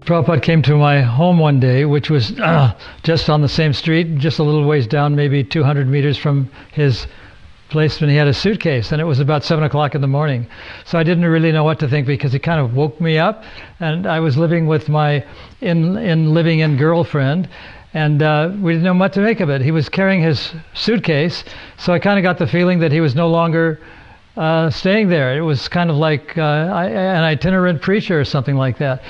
Prabhupada came to my home one day, which was just on the same street, just a little ways down, maybe 200 meters from his place, when he had a suitcase, and it was about 7 o'clock in the morning. So I didn't really know what to think, because he kind of woke me up, and I was living with my living-in girlfriend, and we didn't know what to make of it. He was carrying his suitcase, so I kind of got the feeling that he was no longer staying there. It was kind of like an itinerant preacher or something like that.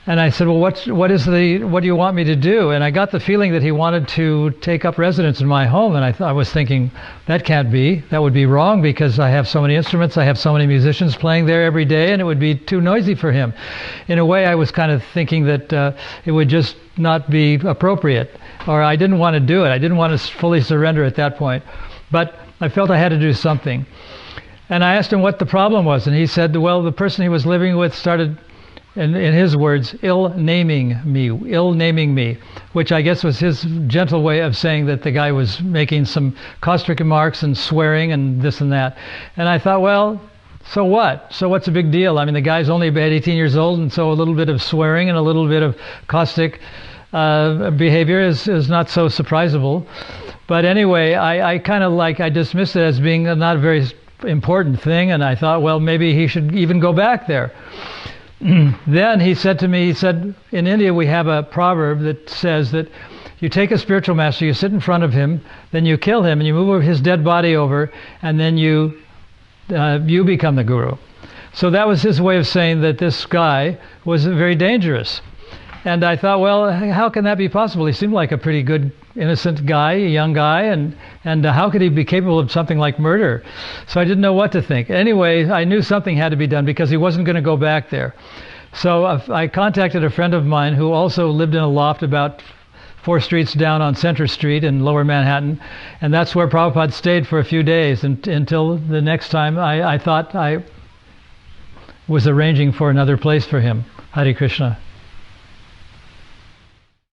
And I said, well, what do you want me to do? And I got the feeling that he wanted to take up residence in my home. And I was thinking, that can't be. That would be wrong, because I have so many instruments, I have so many musicians playing there every day, and it would be too noisy for him. In a way, I was kind of thinking that it would just not be appropriate, or I didn't want to do it. I didn't want to fully surrender at that point. But I felt I had to do something. And I asked him what the problem was, and he said, well, the person he was living with started, in his words, ill-naming me, which I guess was his gentle way of saying that the guy was making some caustic remarks and swearing and this and that. And I thought, well, so what? So what's the big deal? I mean, the guy's only about 18 years old, and so a little bit of swearing and a little bit of caustic behavior is not so surprisable. But anyway, I kind of I dismissed it as being not a very important thing, and I thought, well, maybe he should even go back there. Then he said to me, in India we have a proverb that says that you take a spiritual master, you sit in front of him, then you kill him, and you move his dead body over, and then you become the guru. So that was his way of saying that this guy was very dangerous. And I thought, well, how can that be possible? He seemed like a pretty good, innocent guy, a young guy, and how could he be capable of something like murder? So I didn't know what to think. Anyway, I knew something had to be done, because he wasn't going to go back there. So I contacted a friend of mine who also lived in a loft about 4 streets down on Center Street in Lower Manhattan, and that's where Prabhupada stayed for a few days until the next time I thought I was arranging for another place for him. Hare Krishna.